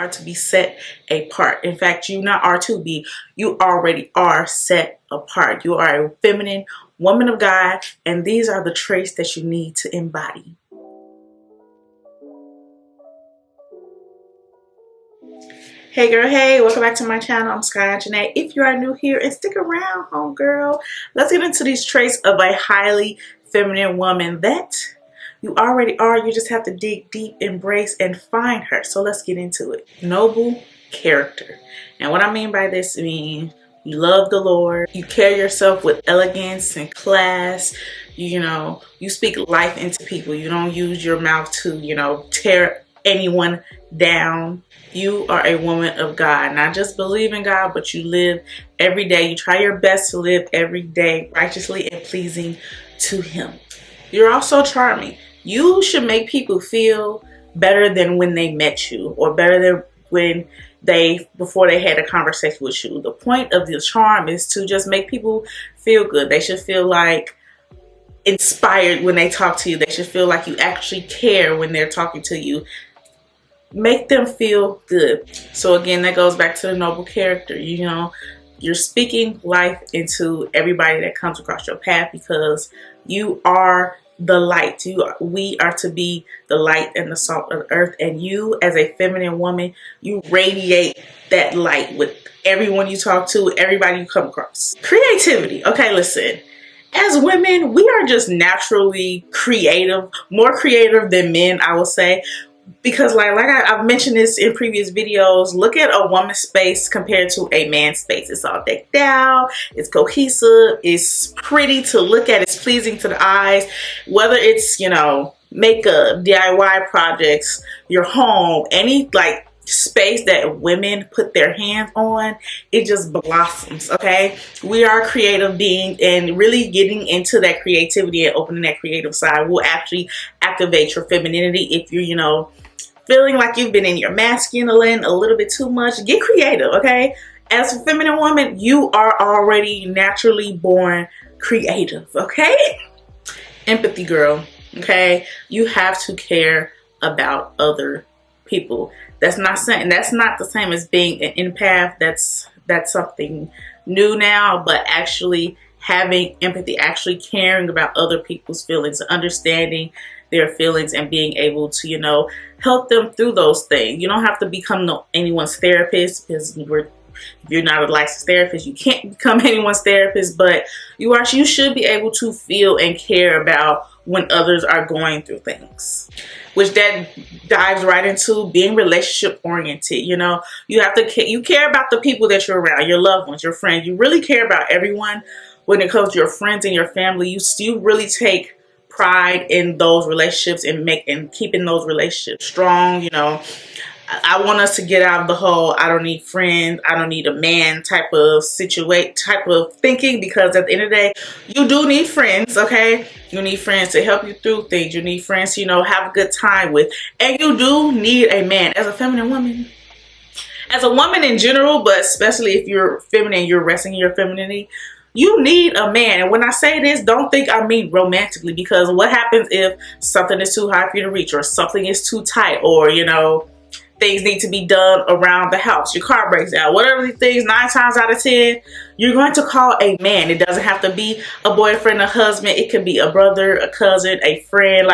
are to be set apart. In fact, you not are to be, you already are set apart. You are a feminine woman of God, and these are the traits that you need to embody. Hey girl, hey, welcome back to my channel. I'm Sky.Onjahnae. If you are new here, and stick around, homegirl, let's get into these traits of a highly feminine woman that you already are. You just have to dig deep, embrace, and find her. So let's get into it. Noble character. And what I mean by this, I mean you love the Lord, you carry yourself with elegance and class, you speak life into people. You don't use your mouth to, tear anyone down. You are a woman of God. Not just believe in God, but you live every day. You try your best to live every day righteously and pleasing to Him. You're also charming. You should make people feel better than when they met you, or better than before they had a conversation with you. The point of the charm is to just make people feel good. They should feel like inspired when they talk to you. They should feel like you actually care when they're talking to you. Make them feel good. So again, that goes back to the noble character. You're speaking life into everybody that comes across your path, because you are the light. We are to be the light and the salt of the earth, and you as a feminine woman, you radiate that light with everyone you talk to, everybody you come across. Creativity. Okay, listen. As women, we are just naturally creative, more creative than men, I will say. Because I've mentioned this in previous videos, look at a woman's space compared to a man's space. It's all decked out, it's cohesive, it's pretty to look at, it's pleasing to the eyes. Whether it's, makeup, DIY projects, your home, any space that women put their hands on, it just blossoms. Okay, we are creative beings, and really getting into that creativity and opening that creative side will actually activate your femininity. If you're feeling like you've been in your masculine a little bit too much, get creative. Okay, as a feminine woman, you are already naturally born creative. Okay, empathy, girl. Okay, you have to care about other people. That's not the same as being an empath. That's something new now, but actually having empathy, actually caring about other people's feelings, understanding their feelings, and being able to, help them through those things. You don't have to become anyone's therapist, because if you're not a licensed therapist, you can't become anyone's therapist, but you should be able to feel and care about when others are going through things, which that dives right into being relationship oriented. You care about the people that you're around, your loved ones, your friends. You really care about everyone. When it comes to your friends and your family, you really take pride in those relationships and keeping those relationships strong. I want us to get out of the whole I don't need friends, I don't need a man type of thinking, because at the end of the day, you do need friends. Okay, you need friends to help you through things. You need friends to have a good time with, and you do need a man. As a feminine woman, as a woman in general, but especially if you're feminine, you're resting in your femininity, you need a man. And when I say this, don't think I mean romantically, because what happens if something is too high for you to reach, or something is too tight, or things need to be done around the house, your car breaks down, whatever the things, 9 times out of 10, you're going to call a man. It doesn't have to be a boyfriend, a husband. It can be a brother, a cousin, a friend.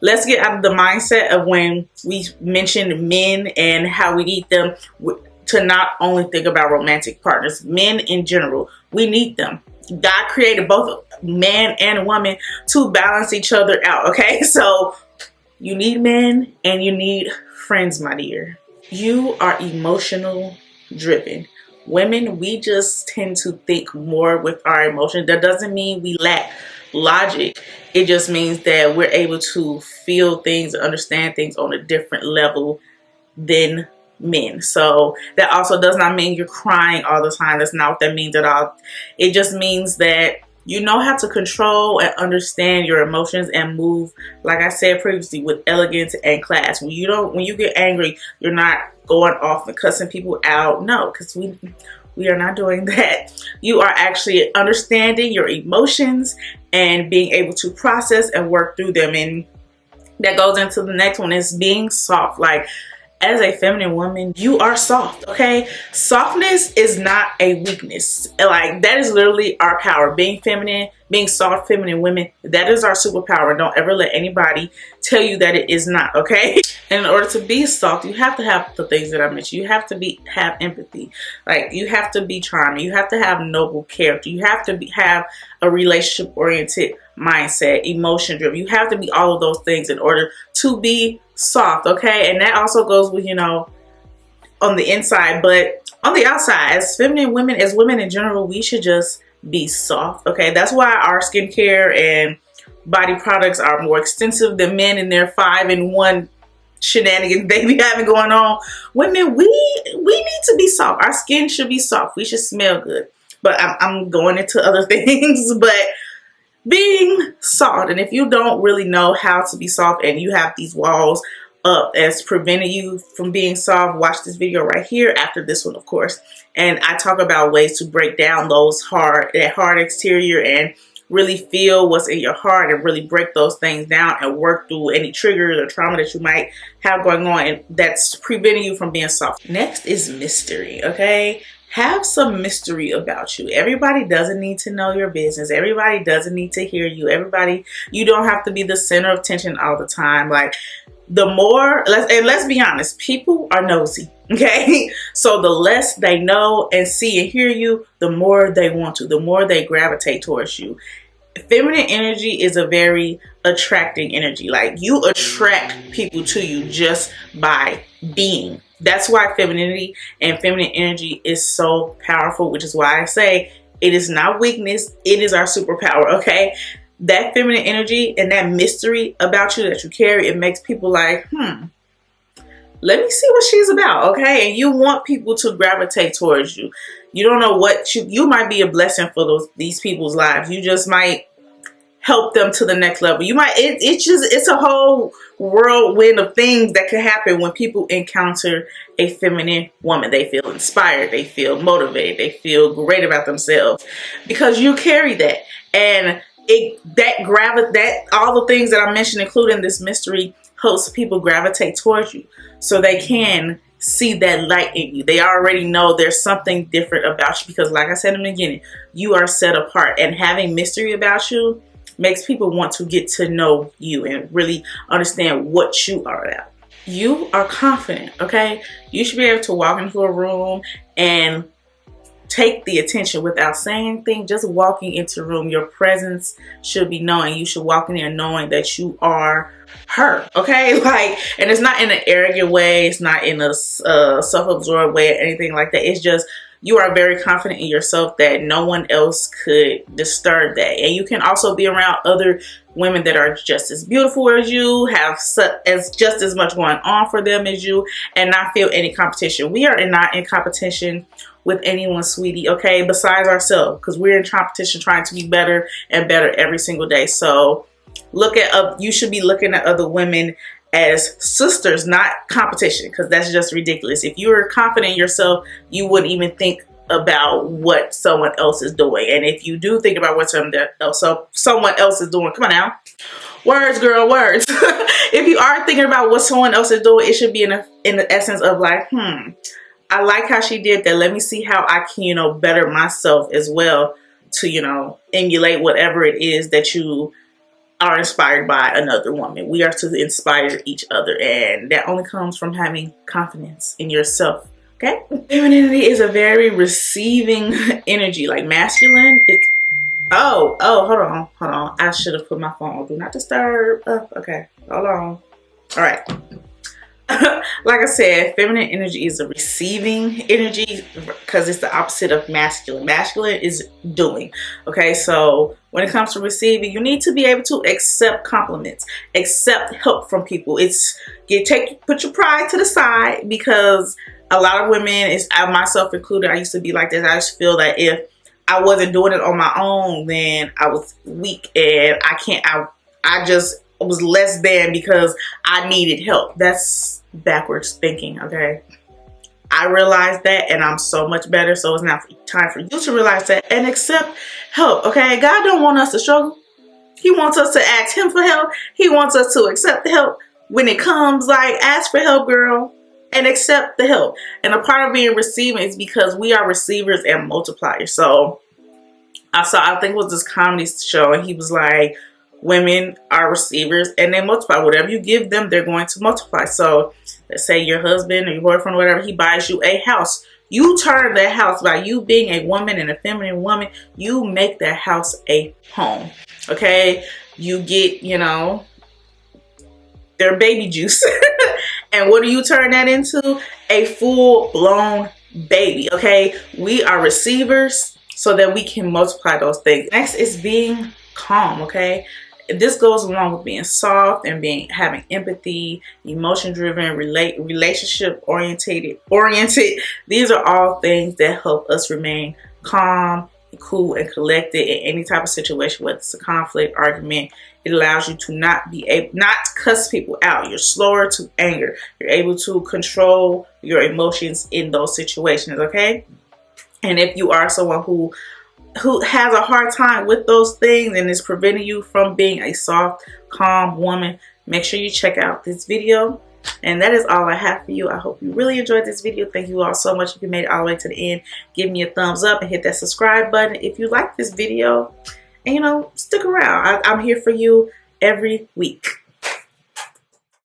Let's get out of the mindset of when we mention men and how we need them to not only think about romantic partners. Men in general, we need them. God created both man and woman to balance each other out. Okay, so you need men and you need friends, my dear. You are emotional driven. Women, we just tend to think more with our emotions. That doesn't mean we lack logic. It just means that we're able to feel things, understand things on a different level than men. So that also does not mean you're crying all the time. That's not what that means at all. It just means that you know how to control and understand your emotions and move, like I said previously, with elegance and class. When you get angry, you're not going off and cussing people out. No, because we are not doing that. You are actually understanding your emotions and being able to process and work through them. And that goes into the next one, is being soft. as a feminine woman, you are soft, okay? Softness is not a weakness. Like, that is literally our power. Being feminine, being soft, feminine women, that is our superpower. Don't ever let anybody tell you that it is not, okay? And in order to be soft, you have to have the things that I mentioned. You have to have empathy. Like, you have to be charming. You have to have noble character. You have to have a relationship-oriented mindset, emotion-driven. You have to be all of those things in order to be soft, okay? And that also goes with, you know, on the inside, but on the outside, as feminine women, as women in general, we should just be soft, okay? That's why our skincare and body products are more extensive than men in their 5-in-1 shenanigans they be having going on. Women, we need to be soft. Our skin should be soft. We should smell good. But I'm going into other things, but being soft, and if you don't really know how to be soft and you have these walls up as preventing you from being soft, watch this video right here after this one, of course. And I talk about ways to break down that hard exterior and really feel what's in your heart and really break those things down and work through any triggers or trauma that you might have going on and that's preventing you from being soft. Next is mystery, okay? Have some mystery about you. Everybody doesn't need to know your business. Everybody doesn't need to hear you. You don't have to be the center of attention all the time. Like, the more, let's be honest, people are nosy, okay? So the less they know and see and hear you, the more they want to, the more they gravitate towards you. Feminine energy is a very attracting energy. Like, you attract people to you just by being. That's why femininity and feminine energy is so powerful, which is why I say it is not weakness. It is our superpower, okay? That feminine energy and that mystery about you that you carry, it makes people like, let me see what she's about, okay? And you want people to gravitate towards you. You don't know what you might be a blessing for these people's lives. You just might help them to the next level. You might, it's a whole whirlwind of things that can happen when people encounter a feminine woman. They feel inspired, they feel motivated, they feel great about themselves because you carry that. And all the things that I mentioned, including this mystery, helps people gravitate towards you so they can see that light in you. They already know there's something different about you because, like I said in the beginning, you are set apart, and having mystery about you makes people want to get to know you and really understand what you are about. You are confident, okay? You should be able to walk into a room and take the attention without saying anything. Just walking into a room, your presence should be known. You should walk in there knowing that you are her, okay? Like, and it's not in an arrogant way. It's not in a self-absorbed way or anything like that. It's just you are very confident in yourself that no one else could disturb that. And you can also be around other women that are just as beautiful as you, have just as much going on for them as you, and not feel any competition. We are not in competition with anyone, sweetie, okay, besides ourselves, because we're in competition trying to be better and better every single day. So you should be looking at other women as sisters, not competition, because that's just ridiculous. If you were confident in yourself, you wouldn't even think about what someone else is doing. And if you do think about what someone else is doing, come on now, words, girl, words. If you are thinking about what someone else is doing, it should be in the essence of like, I like how she did that. Let me see how I can, better myself as well to, emulate whatever it is that you are inspired by another woman. We are to inspire each other, and that only comes from having confidence in yourself, okay? Femininity is a very receiving energy. Like, masculine, it's, oh, hold on. I should have put my phone on do not disturb. Okay, hold on. All right. Like I said, feminine energy is a receiving energy because it's the opposite of masculine. Masculine is doing. Okay, so when it comes to receiving, you need to be able to accept compliments, accept help from people. Put your pride to the side, because a lot of women, myself included, I used to be like this. I just feel that if I wasn't doing it on my own, then I was weak and I just was less than because I needed help. That's backwards thinking, okay? I realized that, and I'm so much better. So it's now time for you to realize that and accept help, okay? God don't want us to struggle. He wants us to ask him for help. He wants us to accept the help when it comes. Like, ask for help, girl. and accept the help. And a part of being receiving is because we are receivers and multipliers. So I think it was this comedy show, and he was like, women are receivers and they multiply. Whatever you give them, they're going to multiply. So let's say your husband or your boyfriend or whatever, he buys you a house. You turn that house, by you being a woman and a feminine woman, you make that house a home. Okay? You get, you know, their baby juice. And what do you turn that into? A full-blown baby. Okay? We are receivers so that we can multiply those things. Next is being calm. Okay? This goes along with being soft and having empathy, emotion-driven, relationship oriented. These are all things that help us remain calm, cool, and collected in any type of situation, whether it's a conflict, argument. It allows you to not cuss people out. You're slower to anger. You're able to control your emotions in those situations. Okay, and if you are someone who has a hard time with those things and is preventing you from being a soft, calm woman, make sure you check out this video. And that is all I have for you. I hope you really enjoyed this video. Thank you all so much. If you made it all the way to the end, give me a thumbs up and hit that subscribe button if you like this video. And, you know, stick around. I'm here for you every week.